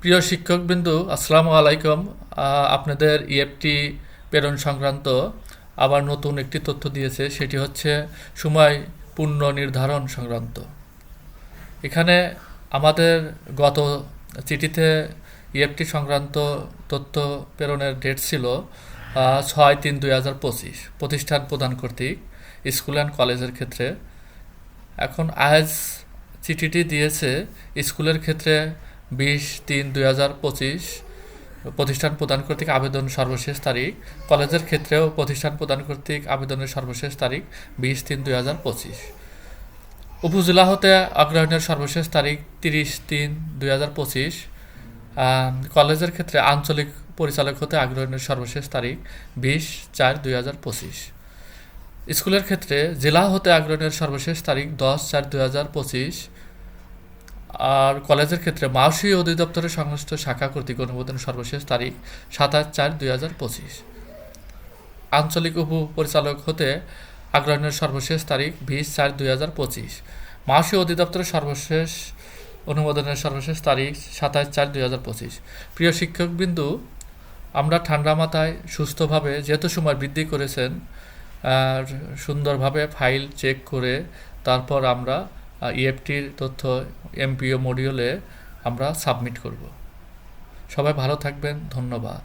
প্রিয় শিক্ষকবৃন্দু, আসসালামু আলাইকুম। আপনাদের ইএফটি প্রেরণ সংক্রান্ত আবার নতুন একটি তথ্য দিয়েছে, সেটি হচ্ছে সময় পূর্ণ নির্ধারণ সংক্রান্ত। এখানে আমাদের গত চিঠিতে ইএফটি সংক্রান্ত তথ্য প্রেরণের ডেট ছিল 6/3/2025 প্রতিষ্ঠান প্রদান কর্তৃক স্কুল অ্যান্ড কলেজের ক্ষেত্রে। এখন আজ চিঠিটি দিয়েছে স্কুলের ক্ষেত্রে 20/3/2025 প্রতিষ্ঠান প্রদান কর্তৃক আবেদন সর্বশেষ তারিখ, কলেজের ক্ষেত্রেও প্রতিষ্ঠান প্রদান কর্তৃক আবেদনের সর্বশেষ তারিখ 20/3/2025। উপজেলা হতে অগ্রহায়ণের সর্বশেষ তারিখ 30/3/2025। কলেজের ক্ষেত্রে আঞ্চলিক পরিচালক হতে আগ্রহণের সর্বশেষ তারিখ 20/4/2025। স্কুলের ক্ষেত্রে জেলা হতে আগ্রহণের সর্বশেষ তারিখ 10/4/2025। আর কলেজের ক্ষেত্রে মাওসী অধিদপ্তরের সংশ্লিষ্ট শাখা কর্তৃক অনুমোদনের সর্বশেষ তারিখ 27/4/2025। আঞ্চলিক উপপরিচালক হতে আগ্রহণের সর্বশেষ তারিখ 20/4/2025। মাওসী অধিদপ্তরের সর্বশেষ অনুমোদনের সর্বশেষ তারিখ 27/4/2025। প্রিয় শিক্ষকবিন্দু, আমরা ঠান্ডা মাথায় সুস্থভাবে যেহেতু সময় বৃদ্ধি করেছেন, আর সুন্দরভাবে ফাইল চেক করে তারপর আমরা ইএফটির তথ্য এমপিও মডিউলে আমরা সাবমিট করব। সবাই ভালো থাকবেন, ধন্যবাদ।